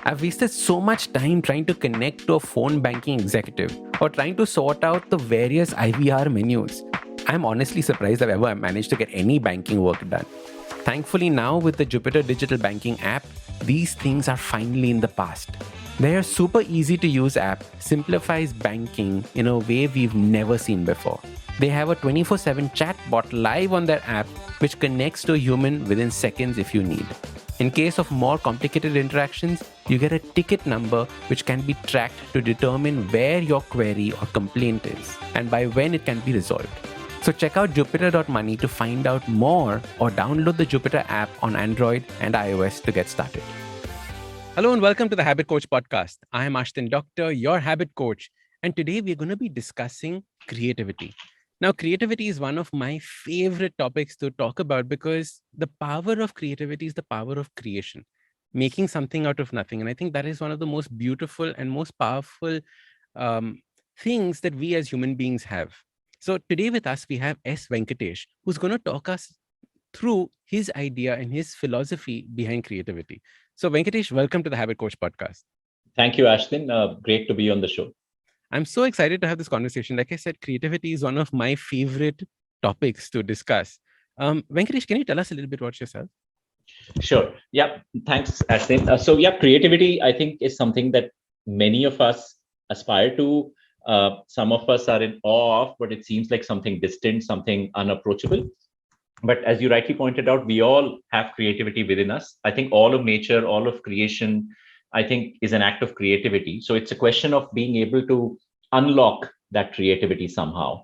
I've wasted so much time trying to connect to a phone banking executive or trying to sort out the various IVR menus. I'm honestly surprised I've ever managed to get any banking work done. Thankfully, now with the Jupiter Digital Banking app, these things are finally in the past. Their super easy to use app simplifies banking in a way we've never seen before. They have a 24/7 chat bot live on their app which connects to a human within seconds if you need. In case of more complicated interactions, you get a ticket number which can be tracked to determine where your query or complaint is and by when it can be resolved. So check out jupiter.money to find out more or download the Jupiter app on Android and iOS to get started. Hello and welcome to the Habit Coach podcast. I am Ashdin Doctor, your habit coach, and today we're going to be discussing creativity. Now, creativity is one of my favorite topics to talk about because the power of creativity is the power of creation, making something out of nothing. And I think that is one of the most beautiful and most powerful things that we as human beings have. So today with us, we have S Venkatesh, who's going to talk us through his idea and his philosophy behind creativity. So Venkatesh, welcome to the Habit Coach podcast. Thank you, Ashdin. Great to be on the show. I'm so excited to have this conversation. Like I said, creativity is one of my favorite topics to discuss. Venkatesh, can you tell us a little bit about yourself? Sure. Yeah. Thanks, Ashdin. Creativity, I think, is something that many of us aspire to. Some of us are in awe of, but it seems like something distant, something unapproachable. But as you rightly pointed out, we all have creativity within us. I think all of nature, all of creation, I think is an act of creativity. So it's a question of being able to unlock that creativity somehow.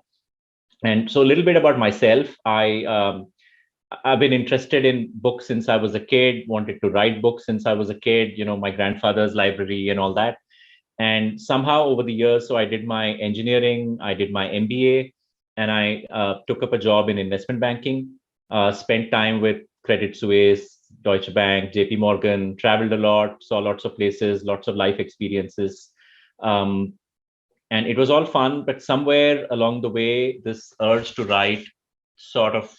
And so a little bit about myself. I've been interested in books since I was a kid, wanted to write books since I was a kid, my grandfather's library and all that. And somehow over the years, so I did my engineering, I did my MBA, and I took up a job in investment banking, spent time with Credit Suisse, Deutsche Bank, JP Morgan, traveled a lot, saw lots of places, lots of life experiences. And it was all fun, but somewhere along the way, this urge to write sort of,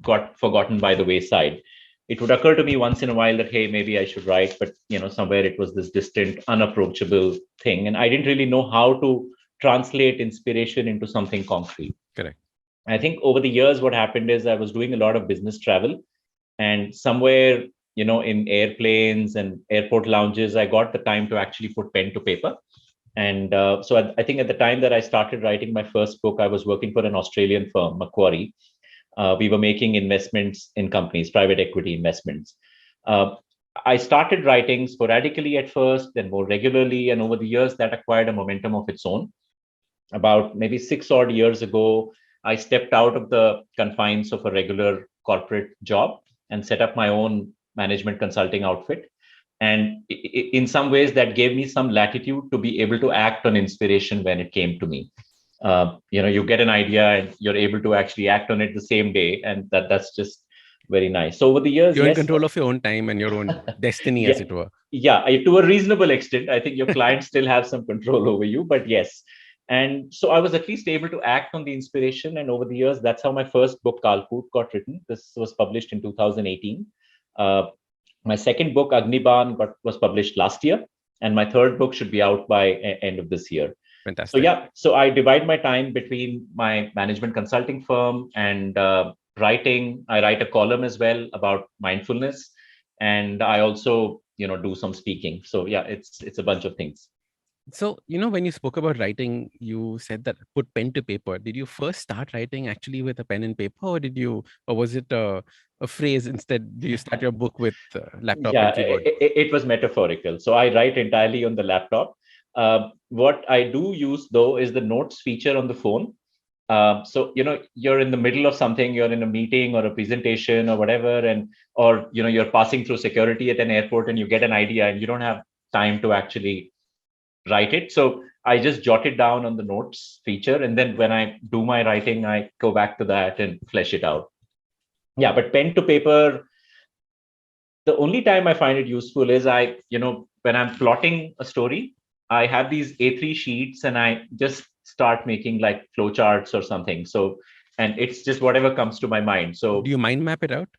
got forgotten by the wayside. It would occur to me once in a while that, hey, maybe I should write, but, somewhere it was this distant, unapproachable thing. And I didn't really know how to translate inspiration into something concrete. Correct. I think over the years, what happened is I was doing a lot of business travel. And somewhere, in airplanes and airport lounges, I got the time to actually put pen to paper. And so I think at the time that I started writing my first book, I was working for an Australian firm, Macquarie. We were making investments in companies, private equity investments. I started writing sporadically at first, then more regularly. And over the years, that acquired a momentum of its own. About maybe 6 odd years ago, I stepped out of the confines of a regular corporate job and set up my own management consulting outfit. And in some ways, that gave me some latitude to be able to act on inspiration when it came to me. You get an idea and you're able to actually act on it the same day. And that's just very nice. So over the years, you're in control of your own time and your own destiny, yeah, as it were. Yeah, to a reasonable extent. I think your clients still have some control over you, but yes. And so I was at least able to act on the inspiration. And over the years, that's how my first book, Kalkut, got written. This was published in 2018. My second book, Agniban, was published last year. And my third book should be out by end of this year. Fantastic. So I divide my time between my management consulting firm and writing. I write a column as well about mindfulness. And I also, do some speaking. So yeah, it's a bunch of things. So, when you spoke about writing, you said that put pen to paper. Did you first start writing actually with a pen and paper, or was it a phrase instead? Do you start your book with laptop and keyboard? It was metaphorical. So I write entirely on the laptop. What I do use though is the notes feature on the phone. So you're in the middle of something, you're in a meeting or a presentation or whatever, or you're passing through security at an airport and you get an idea and you don't have time to actually write it. So I just jot it down on the notes feature. And then when I do my writing, I go back to that and flesh it out. Yeah, but pen to paper, the only time I find it useful is when I'm plotting a story, I have these A3 sheets and I just start making like flowcharts or something. So and it's just whatever comes to my mind. So Do you mind map it out?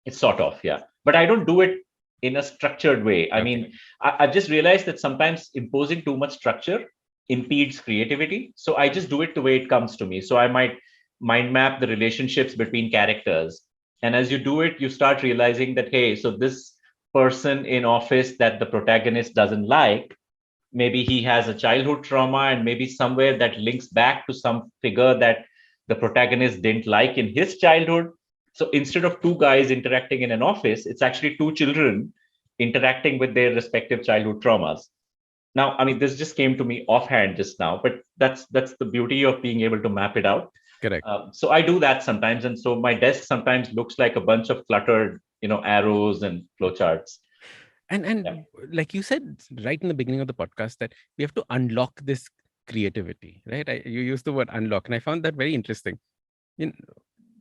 it's sort of, yeah, but I don't do it in a structured way. I mean, I've just realized that sometimes imposing too much structure impedes creativity. So I just do it the way it comes to me. So I might mind map the relationships between characters. And as you do it, you start realizing that, hey, so this person in office that the protagonist doesn't like, maybe he has a childhood trauma, and maybe somewhere that links back to some figure that the protagonist didn't like in his childhood. So instead of two guys interacting in an office, it's actually two children interacting with their respective childhood traumas. Now, I mean, this just came to me offhand just now, but that's the beauty of being able to map it out. Correct. So I do that sometimes, and so my desk sometimes looks like a bunch of cluttered, arrows and flowcharts. And Yeah. like you said right in the beginning of the podcast, that we have to unlock this creativity, right? You used the word unlock, and I found that very interesting. You,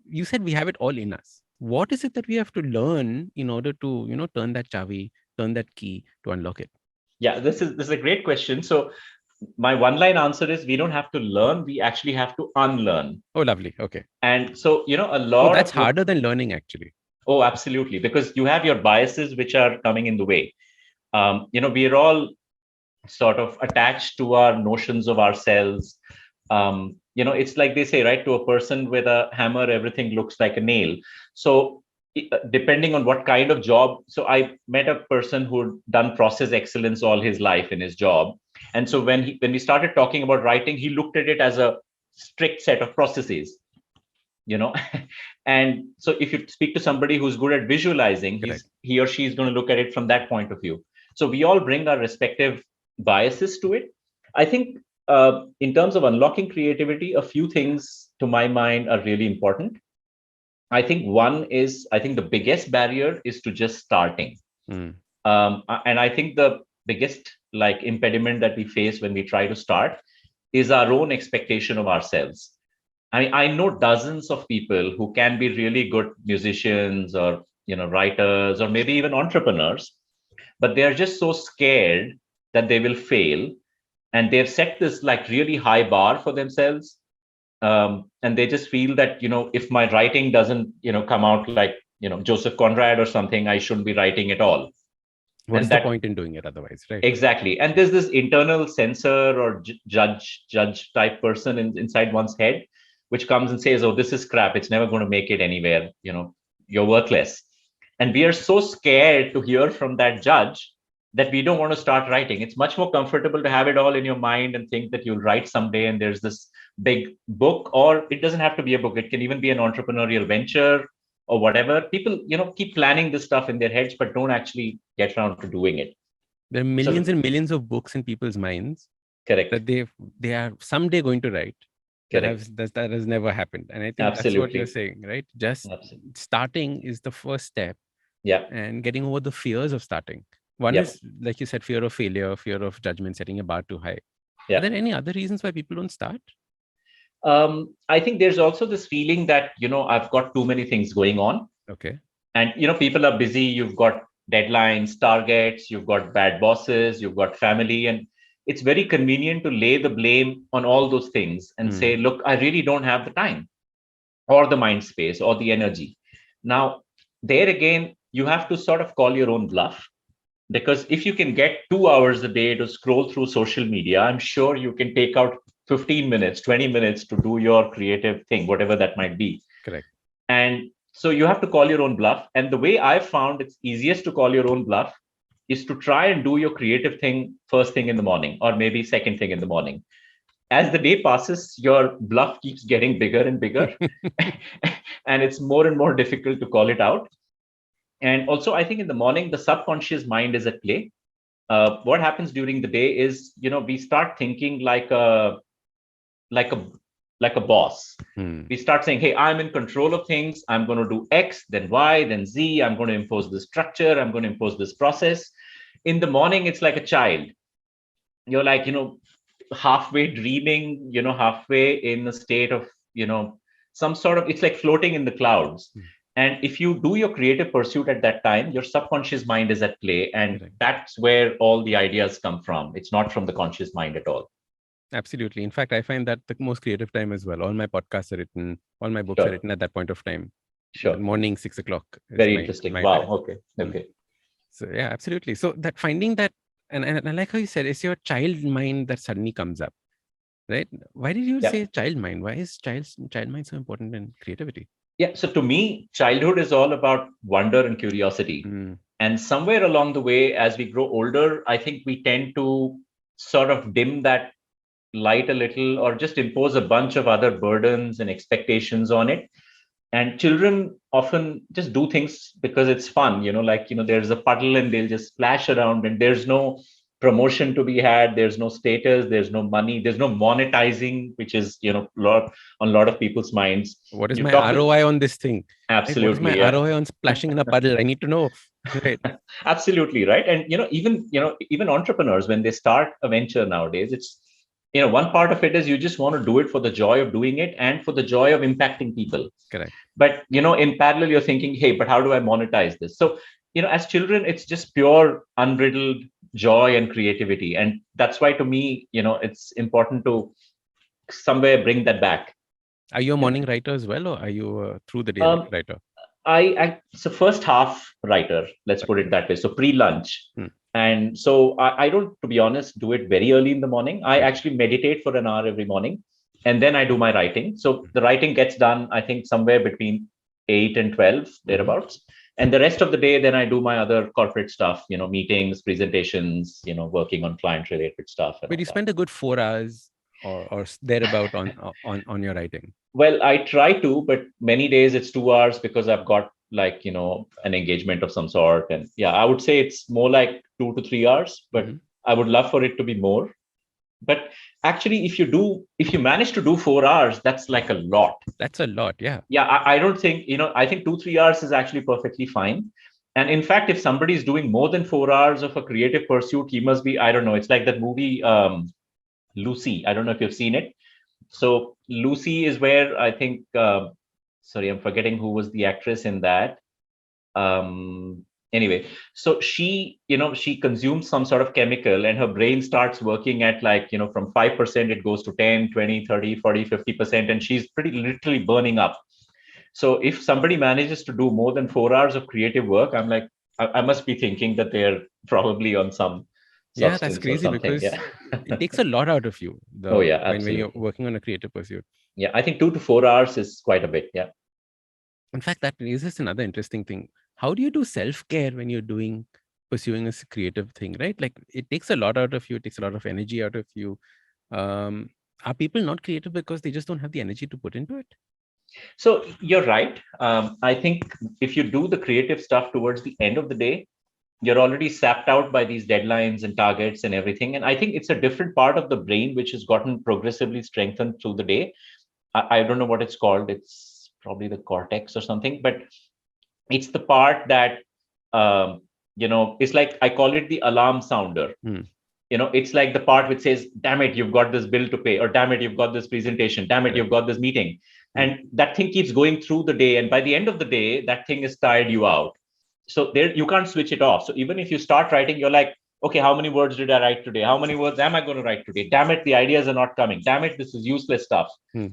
you said we have it all in us. What is it that we have to learn in order to, turn that chavi, turn that key to unlock it? Yeah, this is a great question. So my one line answer is we don't have to learn, we actually have to unlearn. Oh, lovely. Okay. And so, a Oh, lot that's of harder than learning, actually. oh, absolutely, because you have your biases which are coming in the way. We're all sort of attached to our notions of ourselves. It's like they say, right? To a person with a hammer, everything looks like a nail. So depending on what kind of job. So I met a person who'd done process excellence all his life in his job. And so when we started talking about writing, he looked at it as a strict set of processes, you know and so if you speak to somebody who's good at visualizing, Correct. he or she is going to look at it from that point of view. So we all bring our respective biases to it. I think in terms of unlocking creativity, a few things to my mind are really important. I think one is, I think the biggest barrier is to just starting. Mm. And I think the biggest like impediment that we face when we try to start is our own expectation of ourselves. I mean, I know dozens of people who can be really good musicians or writers or maybe even entrepreneurs, but they are just so scared that they will fail, and they've set this like really high bar for themselves, and they just feel that if my writing doesn't come out like Joseph Conrad or something, I shouldn't be writing at all. What And is the that point in doing it otherwise, right? exactly, and there's this internal censor or judge type person inside one's head which comes and says, oh, this is crap, it's never going to make it anywhere, you're worthless. And we are so scared to hear from that judge that we don't want to start writing. It's much more comfortable to have it all in your mind and think that you'll write someday and there's this big book, or it doesn't have to be a book, it can even be an entrepreneurial venture or whatever. People keep planning this stuff in their heads but don't actually get around to doing it. There are millions and millions of books in people's minds Correct. that they are someday going to write. Correct. That has never happened. And I think that's what you're saying, right? Just starting is the first step. Yeah. And getting over the fears of starting. One is, like you said, fear of failure, fear of judgment, setting a bar too high. Yeah. Are there any other reasons why people don't start? I think there's also this feeling that, I've got too many things going on. Okay. And, people are busy. You've got deadlines, targets, you've got bad bosses, you've got family. And it's very convenient to lay the blame on all those things and say, look, I really don't have the time or the mind space or the energy. Now, there again, you have to sort of call your own bluff, because if you can get 2 hours a day to scroll through social media, I'm sure you can take out 15 minutes, 20 minutes to do your creative thing, whatever that might be. Correct. And so you have to call your own bluff. And the way I've found it's easiest to call your own bluff is to try and do your creative thing first thing in the morning, or maybe second thing in the morning. As the day passes, your bluff keeps getting bigger and bigger, and it's more and more difficult to call it out. And also, I think in the morning, the subconscious mind is at play. What happens during the day is, we start thinking like a boss. We start saying, hey, I'm in control of things. I'm going to do X, then Y, then Z. I'm going to impose this structure. I'm going to impose this process. In the morning, it's like a child. You're like, halfway dreaming, halfway in a state of, some sort of, it's like floating in the clouds. And if you do your creative pursuit at that time, your subconscious mind is at play. And that's where all the ideas come from. It's not from the conscious mind at all. Absolutely. In fact, I find that the most creative time as well. All my podcasts are written, all my books are Sure, written at that point of time. The sure. morning 6 o'clock is Very my interesting. my Wow. time. Okay. Mm. Okay. So yeah, absolutely. So that finding that, and I like how you said, it's your child mind that suddenly comes up, right? Why did you Yeah. say child mind? Why is child mind so important in creativity? Yeah. So to me, childhood is all about wonder and curiosity. Mm, And somewhere along the way, as we grow older, I think we tend to sort of dim that light a little or just impose a bunch of other burdens and expectations on it. And children often just do things because it's fun, like, there's a puddle and they'll just splash around, and there's no promotion to be had, there's no status, there's no money, there's no monetizing, which is, lot on a lot of people's minds. what is You my talk to ROI on this thing? Right? What is my absolutely, yeah. ROI on splashing in a puddle? I need to know. Right. Absolutely right. And even entrepreneurs, when they start a venture nowadays, it's, one part of it is you just want to do it for the joy of doing it and for the joy of impacting people. Correct. But in parallel, you're thinking, hey, but how do I monetize this? So, as children, it's just pure unbridled joy and creativity. And that's why, to me, it's important to somewhere bring that back. Are you a you know. morning writer as well, or are you through the day um, writer? I so first half writer, let's put Okay. it that way. So pre-lunch. Hmm. And so I don't, to be honest, do it very early in the morning. I Okay. actually meditate for an hour every morning, and then I do my writing. So the writing gets done, I think, somewhere between 8 and 12, Mm-hmm. thereabouts. And the rest of the day, then I do my other corporate stuff, meetings, presentations, working on client related stuff and But all you that. spend a good 4 hours or thereabout on your writing. Well, I try to, but many days it's 2 hours because I've got, like, an engagement of some sort. And yeah, I would say it's more like 2 to 3 hours, but Mm-hmm. I would love for it to be more. But actually, if you manage to do 4 hours, that's like a lot. That's a lot. Yeah. Yeah, I don't think, I think 2, 3 hours is actually perfectly fine. And in fact, if somebody is doing more than 4 hours of a creative pursuit, he must be, I don't know, it's like that movie, Lucy. I don't know if you've seen it. So Lucy is where I think, sorry, I'm forgetting who was the actress in that. Anyway, so she consumes some sort of chemical, and her brain starts working at, like, from 5% it goes to 10, 20, 30, 40, 50%, and she's pretty literally burning up. So if somebody manages to do more than 4 hours of creative work, I'm like, I must be thinking that they're probably on some Yeah, that's substance or crazy something. because Yeah. it takes a lot out of you Oh yeah, when you're absolutely. working on a creative pursuit. Yeah, I think 2 to 4 hours is quite a bit. Yeah. In fact, that raises another interesting thing. How do you do self-care when you're pursuing a creative thing, right? Like it takes a lot out of you, it takes a lot of energy out of you. Um, are people not creative because they just don't have the energy to put into it? So you're right. I think if you do the creative stuff towards the end of the day, you're already sapped out by these deadlines and targets and everything. And I think it's a different part of the brain which has gotten progressively strengthened through the day. I don't know what it's called. It's probably the cortex or something, but it's the part that, it's like, I call it the alarm sounder. Hmm. It's like the part which says, damn it, you've got this bill to pay, or damn it, you've got this presentation, damn it, Correct. you've got this meeting. Hmm. And that thing keeps going through the day. And by the end of the day, that thing has tired you out. So there, you can't switch it off. So even if you start writing, you're like, okay, how many words did I write today? How many words am I going to write today? Damn it, the ideas are not coming. Damn it, this is useless stuff. Hmm.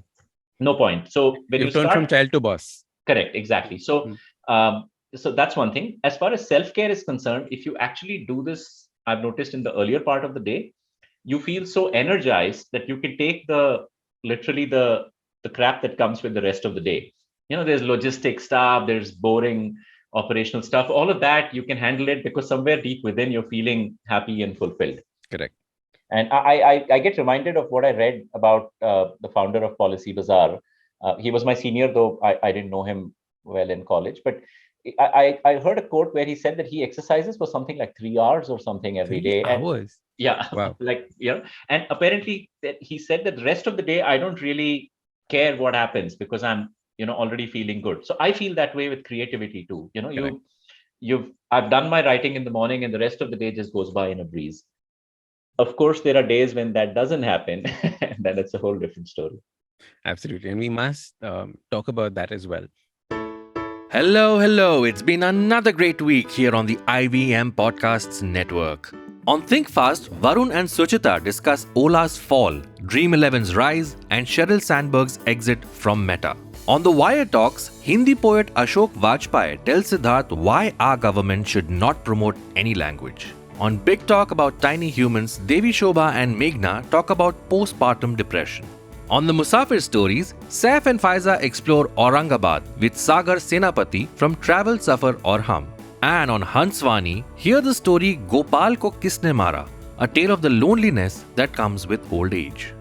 No point. So when you You've turned from start, child to boss. correct, exactly. So Hmm. so that's one thing. As far as self-care is concerned, if you actually do this, I've noticed in the earlier part of the day, you feel so energized that you can take literally the crap that comes with the rest of the day. There's logistic stuff, there's boring operational stuff, all of that you can handle it because somewhere deep within you're feeling happy and fulfilled. Correct. And I get reminded of what I read about the founder of Policy Bazaar. He was my senior, though I didn't know him well in college. But I heard a quote where he said that he exercises for something like 3 hours or something every Three day. And hours. yeah, Wow. like, and apparently that he said that the rest of the day, I don't really care what happens because I'm, already feeling good. So I feel that way with creativity too. Correct. I've done my writing in the morning and the rest of the day just goes by in a breeze. Of course, there are days when that doesn't happen, and then it's a whole different story. Absolutely. And we must talk about that as well. Hello, hello. It's been another great week here on the IVM Podcasts Network. On Think Fast, Varun and Suchita discuss Ola's fall, Dream 11's rise, and Sheryl Sandberg's exit from Meta. On The Wire Talks, Hindi poet Ashok Vajpayee tells Siddharth why our government should not promote any language. On Big Talk about tiny humans, Devi Shobha and Meghna talk about postpartum depression. On the Musafir Stories, Saif and Faiza explore Aurangabad with Sagar Senapati from Travel Safar Aur Hum. And on Hanswani, hear the story Gopal Ko Kisne Mara, a tale of the loneliness that comes with old age.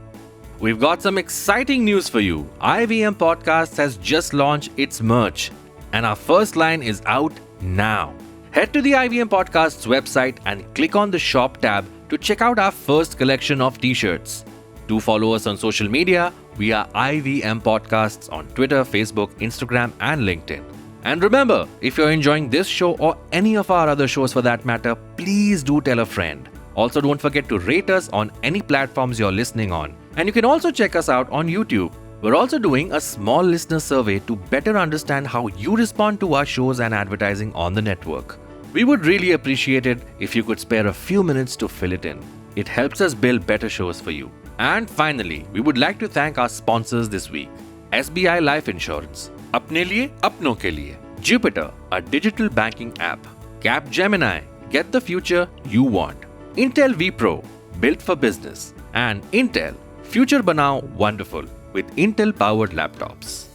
We've got some exciting news for you. IVM Podcasts has just launched its merch, and our first line is out now. Head to the IVM Podcasts website and click on the shop tab to check out our first collection of t-shirts. Do follow us on social media. We are IVM Podcasts on Twitter, Facebook, Instagram, and LinkedIn. And remember, if you're enjoying this show or any of our other shows for that matter, please do tell a friend. Also, don't forget to rate us on any platforms you're listening on. And you can also check us out on YouTube. We're also doing a small listener survey to better understand how you respond to our shows and advertising on the network. We would really appreciate it if you could spare a few minutes to fill it in. It helps us build better shows for you. And finally, we would like to thank our sponsors this week. SBI Life Insurance, Apne Liye, Apno Ke Liye. Jupiter, a digital banking app. Capgemini, get the future you want. Intel vPro, built for business. And Intel, future banao wonderful with Intel-powered laptops.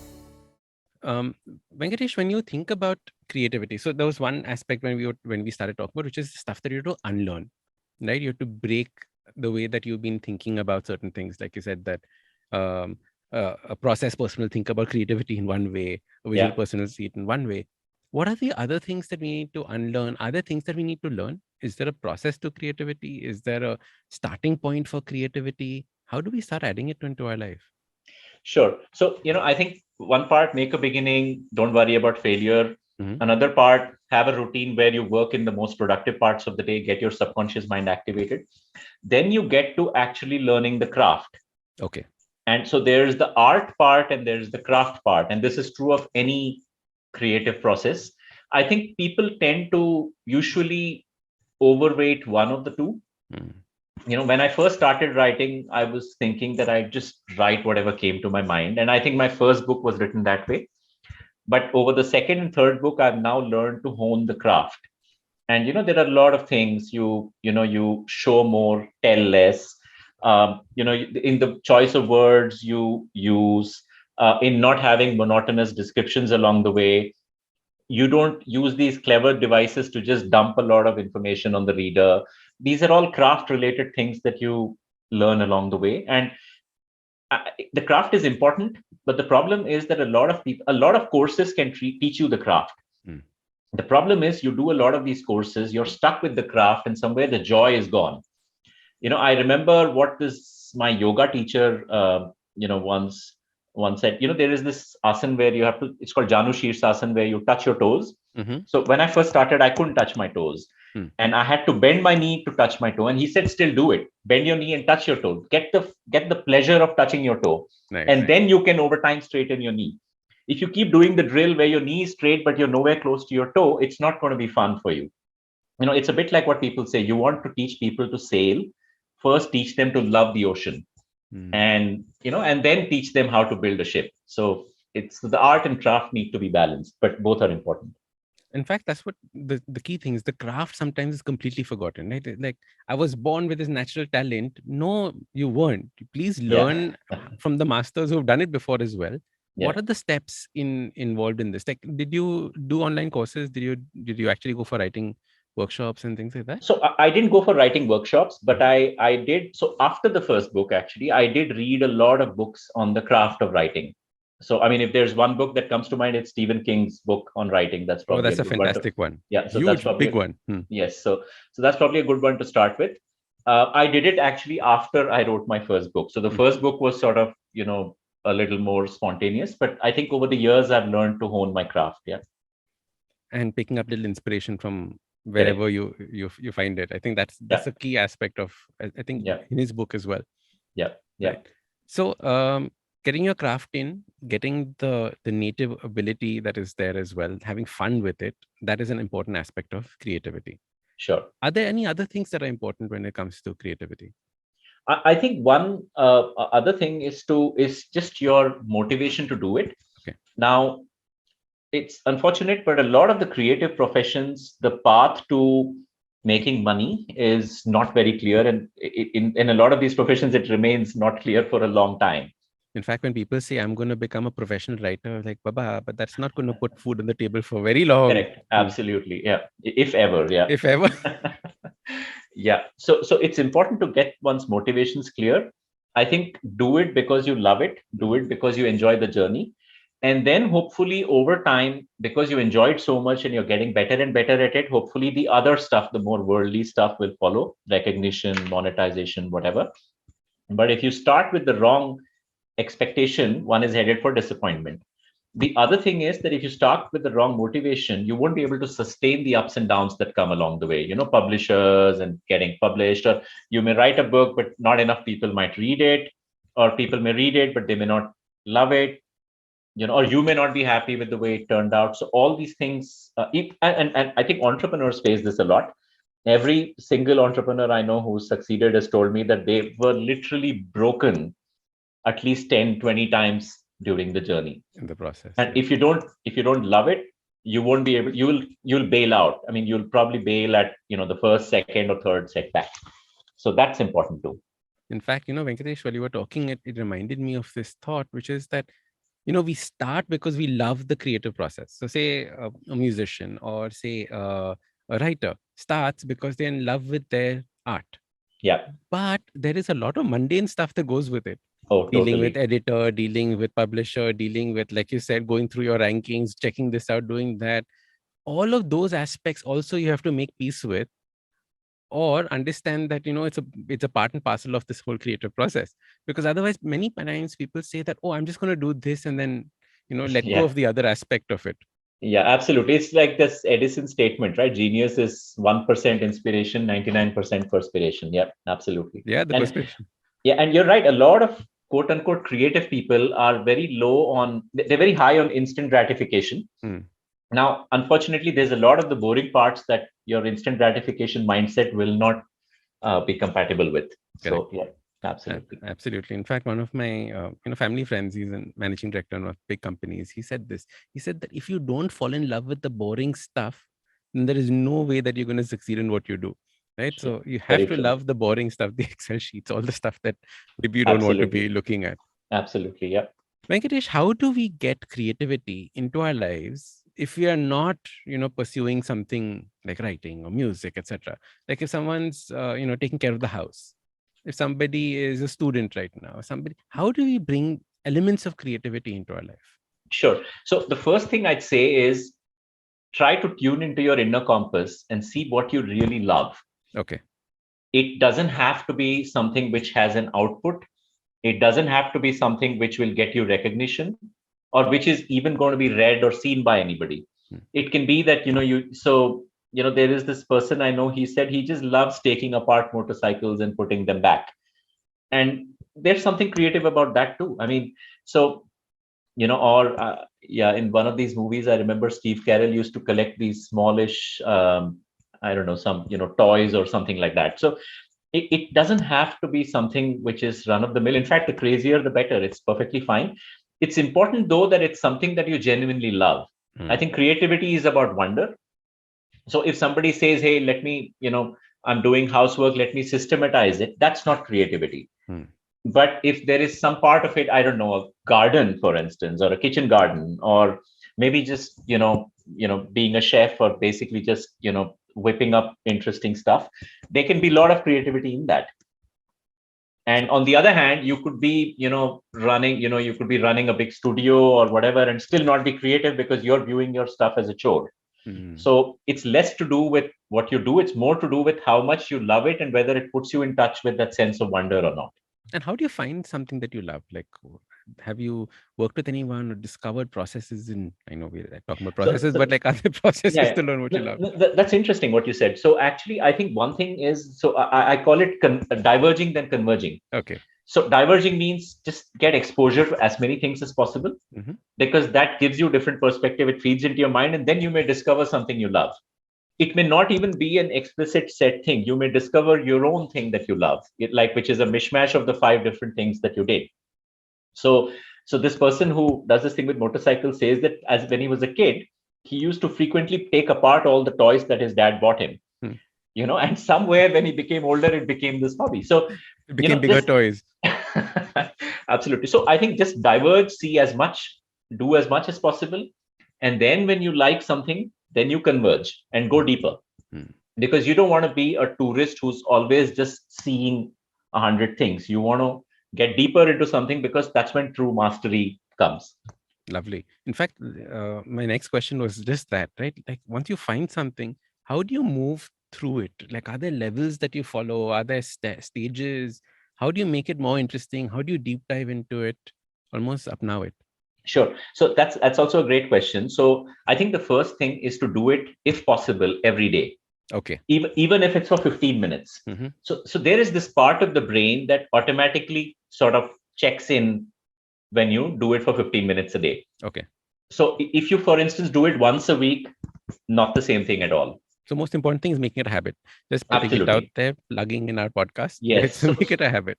Venkatesh, when you think about creativity, so there was one aspect when we started talking about, which is the stuff that you have to unlearn, right? You have to break the way that you've been thinking about certain things. Like you said that a process person will think about creativity in one way, a visual person will see it in one way. What are the other things that we need to unlearn? Are there things that we need to learn? Is there a process to creativity? Is there a starting point for creativity? How do we start adding it into our life? Sure. So, I think one part, make a beginning, don't worry about failure. Mm-hmm. Another part, have a routine where you work in the most productive parts of the day, get your subconscious mind activated. Then you get to actually learning the craft. Okay. And so there's the art part and there's the craft part. And this is true of any creative process. I think people tend to usually overweight one of the two. When I first started writing, I was thinking that I'd just write whatever came to my mind. And I think my first book was written that way. But over the second and third book, I've now learned to hone the craft. And, there are a lot of things you show more, tell less. In the choice of words you use, in not having monotonous descriptions along the way. You don't use these clever devices to just dump a lot of information on the reader. These are all craft related things that you learn along the way. And the craft is important, but the problem is that a lot of courses can teach you the craft. The problem is you do a lot of these courses, you're stuck with the craft, and somewhere the joy is gone. I remember what this my yoga teacher once said. There is this asana where you have to, it's called Janu Shirsasana, where you touch your toes. So when I first started, I couldn't touch my toes. And I had to bend my knee to touch my toe. And he said, still do it. Bend your knee and touch your toe. Get the pleasure of touching your toe. Nice. And then you can over time straighten your knee. If you keep doing the drill where your knee is straight, but you're nowhere close to your toe, it's not going to be fun for you. It's a bit like what people say. You want to teach people to sail. First, teach them to love the ocean. And then teach them how to build a ship. So it's the art and craft need to be balanced, but both are important. In fact, that's what the key thing is. The craft sometimes is completely forgotten, right? Like, I was born with this natural talent. No, you weren't. Please learn from the masters who've done it before as well. What are the steps involved in this? Like, did you do online courses? Did you actually go for writing workshops and things like that? So I didn't go for writing workshops, but I did. So after the first book, actually, I did read a lot of books on the craft of writing. So, if there's one book that comes to mind, it's Stephen King's book on writing. That's probably that's a fantastic one. Yeah, so huge, that's probably big one. Yes, so that's probably a good one to start with. I did it actually after I wrote my first book. So the first book was sort of a little more spontaneous, but I think over the years I've learned to hone my craft. Yeah, and picking up little inspiration from wherever you find it. I think that's a key aspect of, I think, in his book as well. Yeah. Right. So getting your craft in, getting the native ability that is there as well, having fun with it, that is an important aspect of creativity. Sure. Are there any other things that are important when it comes to creativity? I think one other thing is just your motivation to do it. Okay. Now, it's unfortunate, but a lot of the creative professions, the path to making money is not very clear, and in a lot of these professions, it remains not clear for a long time. In fact, when people say I'm going to become a professional writer, like, Baba, but that's not going to put food on the table for very long. Correct. Absolutely. Yeah. If ever. Yeah. If ever. Yeah. So it's important to get one's motivations clear. I think do it because you love it. Do it because you enjoy the journey. And then hopefully over time, because you enjoy it so much and you're getting better and better at it, hopefully the other stuff, the more worldly stuff will follow, recognition, monetization, whatever. But if you start with the wrong expectation, one is headed for disappointment. The other thing is that if you start with the wrong motivation, you won't be able to sustain the ups and downs that come along the way, publishers and getting published, or you may write a book but not enough people might read it, or people may read it but they may not love it, or you may not be happy with the way it turned out. So all these things, and I think entrepreneurs face this a lot. Every single entrepreneur I know who succeeded has told me that they were literally broken at least 10, 20 times during the journey In the process. and if you don't love it, you won't be able, you'll bail out. I mean, you'll probably bail at the first, second, or third setback. So that's important too. In fact, Venkatesh, while you were talking, it reminded me of this thought, which is that we start because we love the creative process. So say a musician or say a writer starts because they're in love with their art. Yeah. But there is a lot of mundane stuff that goes with it. Oh, Dealing totally. with editor, dealing with publisher, dealing with, like you said, going through your rankings, checking this out, doing that. All of those aspects also you have to make peace with, or understand that it's a part and parcel of this whole creative process. Because otherwise, many times people say that, oh, I'm just going to do this and then let go Yeah. of the other aspect of it. Yeah, absolutely. It's like this Edison statement, right? Genius is 1% inspiration, 99% perspiration. Yeah, absolutely. Yeah, the perspiration. Yeah, and you're right. A lot of quote unquote creative people are very low on, they're very high on instant gratification. Now, unfortunately, there's a lot of the boring parts that your instant gratification mindset will not be compatible with. Correct. So, yeah, absolutely. Absolutely. In fact, one of my family friends, he's a managing director of big companies. He said this. He said that if you don't fall in love with the boring stuff, then there is no way that you're going to succeed in what you do. Right. So you have Very to true. love the boring stuff, the Excel sheets, all the stuff that maybe you don't want to be looking at. Absolutely. Yeah. Venkatesh, how do we get creativity into our lives if we are not, pursuing something like writing or music, etc.? Like if someone's, taking care of the house, if somebody is a student right now, how do we bring elements of creativity into our life? Sure. So the first thing I'd say is try to tune into your inner compass and see what you really love. Okay. It doesn't have to be something which has an output. It doesn't have to be something which will get you recognition or which is even going to be read or seen by anybody. It can be that, there is this person I know, he said he just loves taking apart motorcycles and putting them back. And there's something creative about that too. I mean, so, in one of these movies, I remember Steve Carell used to collect these smallish, I don't know, some, toys or something like that. So it doesn't have to be something which is run of the mill. In fact, the crazier, the better. It's perfectly fine. It's important, though, that it's something that you genuinely love. I think creativity is about wonder. So if somebody says, hey, let me, I'm doing housework, let me systematize it, that's not creativity. But if there is some part of it, I don't know, a garden, for instance, or a kitchen garden, or maybe just, being a chef, or basically just, whipping up interesting stuff, there can be a lot of creativity in that. And on the other hand, you could be, running a big studio or whatever and still not be creative because you're viewing your stuff as a chore. So it's less to do with what you do. It's more to do with how much you love it and whether it puts you in touch with that sense of wonder or not. And how do you find something that you love? Like, have you worked with anyone or discovered processes I know we're talking about processes, but like other processes to learn what you love? That's interesting what you said. So actually, I think one thing is, so I call it diverging then converging. Okay. So diverging means just get exposure to as many things as possible, because that gives you different perspective. It feeds into your mind, and then you may discover something you love. it may not even be an explicit set thing. You may discover your own thing that you love, which is a mishmash of the 5 different things that you did. So, so this person who does this thing with motorcycles says that as when he was a kid, he used to frequently take apart all the toys that his dad bought him. And somewhere when he became older, it became this hobby. So it became bigger toys. Absolutely. So I think just diverge, see as much, do as much as possible. And then when you like something, then you converge and go deeper. Because you don't want to be a tourist who's always just seeing 100 things. You want to get deeper into something, because that's when true mastery comes. Lovely. In fact, my next question was just that, right? Like, once you find something, how do you move through it? Like, are there levels that you follow? Are there stages? How do you make it more interesting? How do you deep dive into it? Almost apnow it. Sure. So that's also a great question. So I think the first thing is to do it, if possible, every day. Okay. Even if it's for 15 minutes. So there is this part of the brain that automatically sort of checks in when you do it for 15 minutes a day. Okay. So if you, for instance, do it once a week, not the same thing at all. So most important thing is making it a habit. Just putting it out there, plugging in our podcast. Yes. So make it a habit.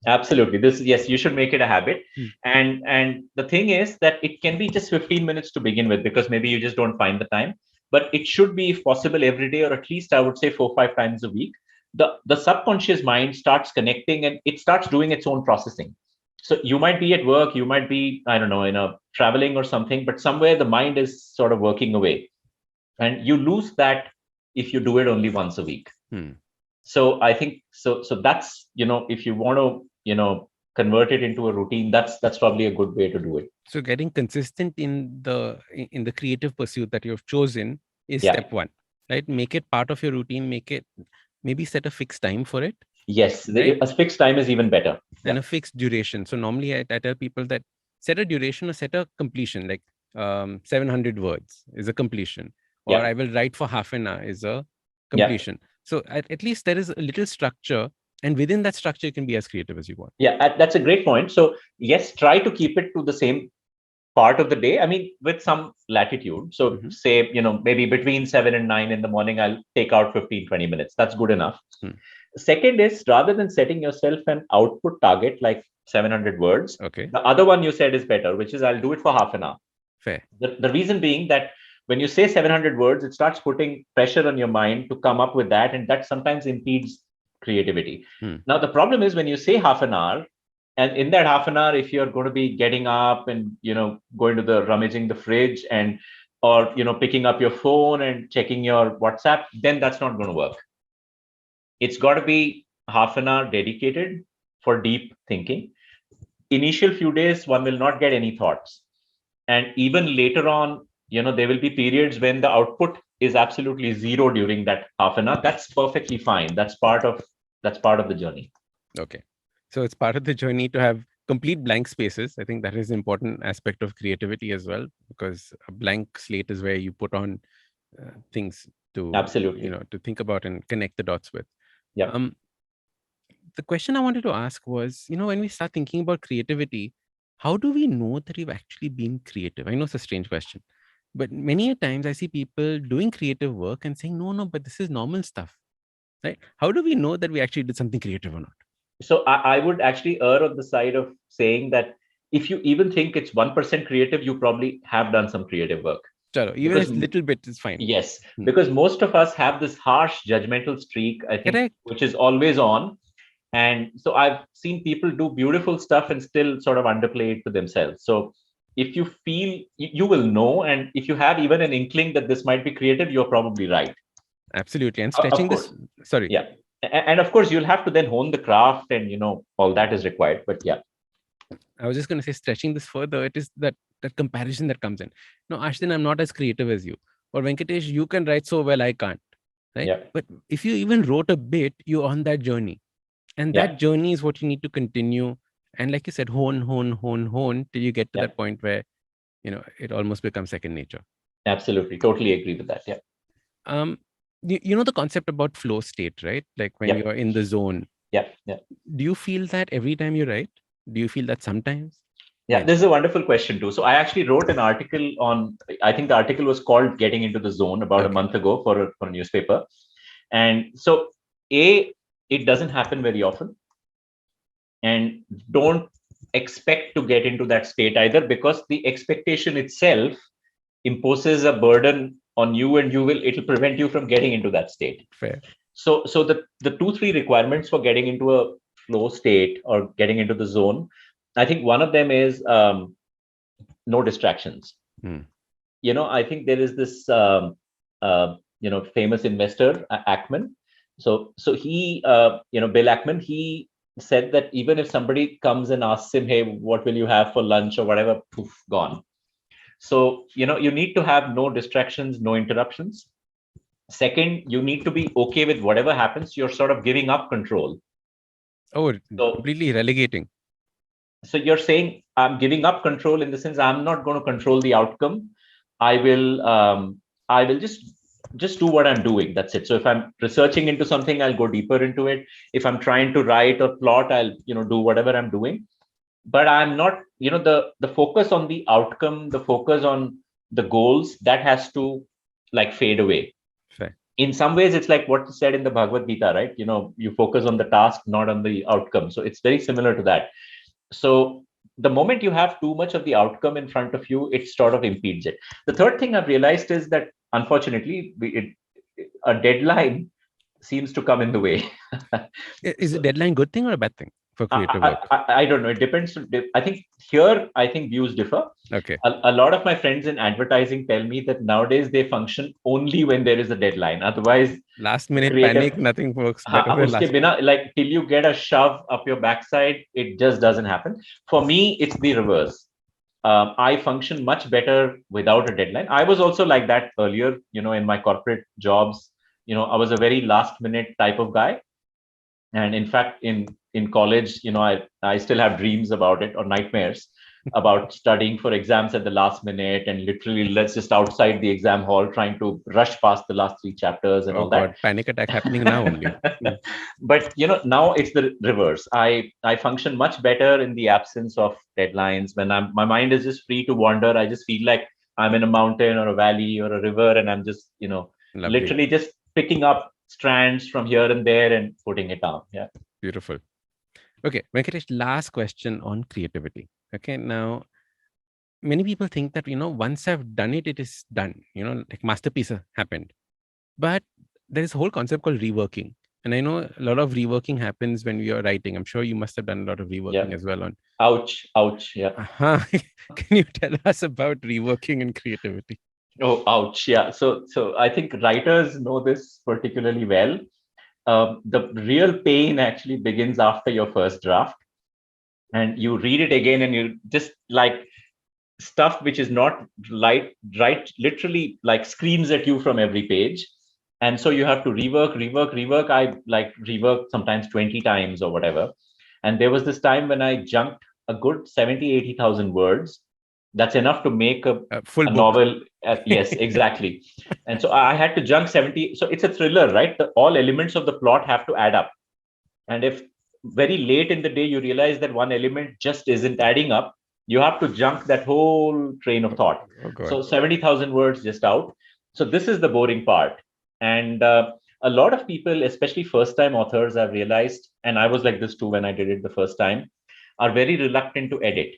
Absolutely. Yes, you should make it a habit. And the thing is that it can be just 15 minutes to begin with, because maybe you just don't find the time. But it should be, if possible, every day, or at least I would say 4-5 times a week. The subconscious mind starts connecting and it starts doing its own processing. So you might be at work, you might be, I don't know, traveling or something, but somewhere the mind is sort of working away. And you lose that if you do it only once a week. So I think so that's, if you want to, convert it into a routine, that's probably a good way to do it. So getting consistent in the creative pursuit that you've chosen is step one, right? Make it part of your routine. Maybe set a fixed time for it. Yes, right? A fixed time is even better. And a fixed duration. So normally I tell people that set a duration or set a completion, like 700 words is a completion, or I will write for half an hour is a completion. So at least there is a little structure, and within that structure, you can be as creative as you want. Yeah, that's a great point. So yes, try to keep it to the same part of the day. I mean, with some latitude. So say, maybe between 7 and 9 in the morning, I'll take out 15-20 minutes. That's good enough. Second is, rather than setting yourself an output target like 700 words, the other one you said is better, which is I'll do it for half an hour. Fair. The reason being that when you say 700 words, it starts putting pressure on your mind to come up with that. And that sometimes impedes creativity. Now, the problem is when you say half an hour, and in that half an hour, if you're going to be getting up and, going to the rummaging the fridge or picking up your phone and checking your WhatsApp, then that's not going to work. It's got to be half an hour dedicated for deep thinking. Initial few days, one will not get any thoughts. And even later on, there will be periods when the output is absolutely zero during that half an hour. That's perfectly fine. That's part of the journey. Okay. So it's part of the journey to have complete blank spaces. I think that is an important aspect of creativity as well, because a blank slate is where you put on things to absolutely, to think about and connect the dots with. Yeah. The question I wanted to ask was, when we start thinking about creativity, how do we know that we've actually been creative? I know it's a strange question, but many times I see people doing creative work and saying, no, but this is normal stuff, right? How do we know that we actually did something creative or not? So I would actually err on the side of saying that if you even think it's 1% creative, you probably have done some creative work. Sure, even a little bit is fine. Yes, because most of us have this harsh judgmental streak, I think, which is always on. And so I've seen people do beautiful stuff and still sort of underplay it to themselves. So if you feel, you will know. And if you have even an inkling that this might be creative, you're probably right. Absolutely. And stretching this, sorry. Yeah. And of course, you'll have to then hone the craft and, all that is required. But yeah. I was just going to say, stretching this further, it is that comparison that comes in. No, Ashdin, I'm not as creative as you. Or Venkatesh, you can write so well, I can't. Right? Yeah. But if you even wrote a bit, you're on that journey. And that journey is what you need to continue. And like you said, hone till you get to that point where, it almost becomes second nature. Absolutely. Totally agree with that. Yeah. You know the concept about flow state, right? Like when you're in the zone. Yeah. Do you feel that every time you write? Do you feel that sometimes? Yeah, this is a wonderful question too. So I actually wrote an article on, I think the article was called Getting into the Zone about a month ago for a newspaper. And so it doesn't happen very often. And don't expect to get into that state either, because the expectation itself imposes a burden on you, and it'll prevent you from getting into that state. Fair. So the 2-3 requirements for getting into a flow state or getting into the zone, I think one of them is no distractions. I think there is this famous investor, Ackman. So he Bill Ackman, he said that even if somebody comes and asks him, hey, what will you have for lunch or whatever, poof, gone. So you need to have no distractions, no interruptions. Second, you need to be okay with whatever happens. You're sort of giving up control. Completely relegating. So you're saying, I'm giving up control in the sense I'm not going to control the outcome. I will just do what I'm doing. That's it. So if I'm researching into something, I'll go deeper into it. If I'm trying to write or plot, I'll do whatever I'm doing. But I'm not, the focus on the outcome, the focus on the goals, that has to fade away. Fair. In some ways, it's like what you said in the Bhagavad Gita, right? You focus on the task, not on the outcome. So it's very similar to that. So the moment you have too much of the outcome in front of you, it sort of impedes it. The third thing I've realized is that, unfortunately, a deadline seems to come in the way. Is a deadline a good thing or a bad thing for creative work? I don't know. It depends. I think views differ. Okay. A lot of my friends in advertising tell me that nowadays they function only when there is a deadline. Otherwise, last minute panic, nothing works better. Till you get a shove up your backside, it just doesn't happen. For me, it's the reverse. I function much better without a deadline. I was also like that earlier, in my corporate jobs. I was a very last minute type of guy. And in fact, in college, I still have dreams about it, or nightmares about studying for exams at the last minute, and literally let's just outside the exam hall trying to rush past the last 3 chapters and all that. Panic attack happening now only. But now it's the reverse. I function much better in the absence of deadlines. When my mind is just free to wander, I just feel like I'm in a mountain or a valley or a river, and I'm just literally just picking up strands from here and there and putting it down. Yeah. Beautiful. Okay, Venkatesh, last question on creativity. Okay, now many people think that, once I've done it, it is done, like masterpiece happened. But there is a whole concept called reworking. And I know a lot of reworking happens when we are writing. I'm sure you must have done a lot of reworking as well. Ouch. Yeah. Can you tell us about reworking and creativity? Oh, ouch. Yeah. So I think writers know this particularly well. The real pain actually begins after your first draft, and you read it again, and you just stuff which is not right, literally screams at you from every page. And so you have to rework. I rework sometimes 20 times or whatever. And there was this time when I junked a good 80,000 words. That's enough to make a full novel. Yes, exactly. And so I had to junk 70. So it's a thriller, right? All elements of the plot have to add up. And if very late in the day you realize that one element just isn't adding up, you have to junk that whole train of thought. So 70,000 words just out. So this is the boring part. And a lot of people, especially first-time authors, I've realized, and I was like this too when I did it the first time, are very reluctant to edit.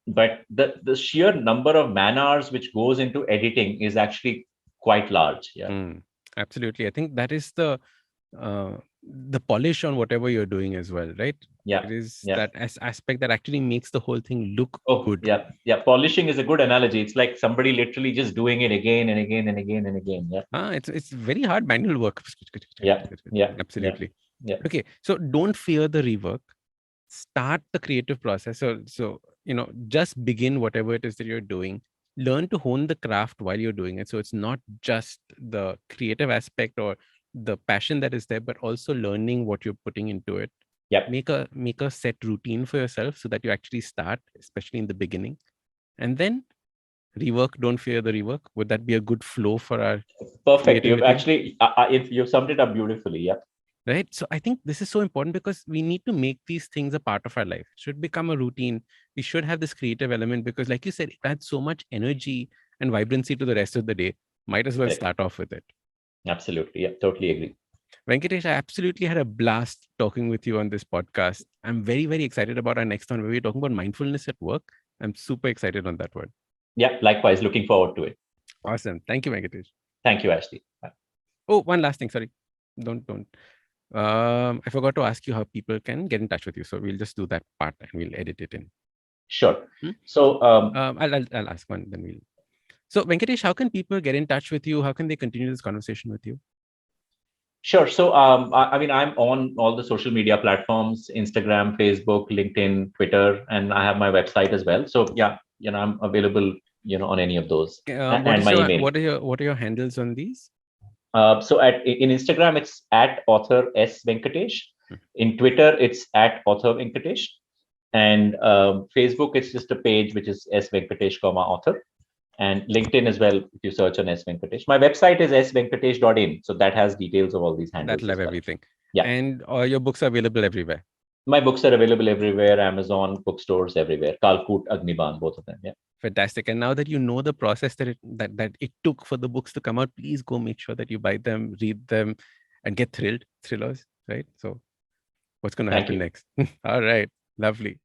But the sheer number of man hours which goes into editing is actually quite large. Yeah. Absolutely. I think that is the polish on whatever you're doing as well, right? Yeah. It is that aspect that actually makes the whole thing look good. Yeah. Polishing is a good analogy. It's like somebody literally just doing it again and again and again and again. Yeah. It's very hard manual work. Yeah. Absolutely. Yeah. Okay. So don't fear the rework. Start the creative process. So just begin whatever it is that you're doing. Learn to hone the craft while you're doing it. So it's not just the creative aspect or the passion that is there, but also learning what you're putting into it. Yeah. Make a set routine for yourself so that you actually start, especially in the beginning. And then rework. Don't fear the rework. Would that be a good flow for our perfect? You've actually you've summed it up beautifully. Yeah. right? So I think this is so important because we need to make these things a part of our life. It should become a routine. We should have this creative element because, like you said, it adds so much energy and vibrancy to the rest of the day. Might as well Correct. start off with it. Absolutely. Yeah, totally agree. Venkatesh, I absolutely had a blast talking with you on this podcast. I'm very, very excited about our next one where we're talking about mindfulness at work. I'm super excited on that one. Yeah, likewise. Looking forward to it. Awesome. Thank you, Venkatesh. Thank you, Ashley. Bye. Oh, one last thing. Sorry. Don't. I forgot to ask you how people can get in touch with you. So we'll just do that part and we'll edit it in. Sure. Hmm? So, I'll ask one, then we'll. So Venkatesh, how can people get in touch with you? How can they continue this conversation with you? sure. So, I mean, I'm on all the social media platforms: Instagram, Facebook, LinkedIn, Twitter, and I have my website as well. So, yeah, I'm available, on any of those, and my email. What are your handles on these? So, in Instagram, it's at author S Venkatesh. Hmm. In Twitter, it's at author Venkatesh, and Facebook, it's just a page which is S Venkatesh, author. And LinkedIn as well, if you search on S Venkatesh. My website is svenkatesh.in. So that has details of all these handles. That'll have everything. Yeah. And your books are available everywhere. My books are available everywhere: Amazon, bookstores, everywhere. Kalkut, Agniban, both of them. Yeah. Fantastic. And now that you know the process that it took for the books to come out, please go make sure that you buy them, read them, and get thrillers, right? So what's going to happen next? All right. Lovely.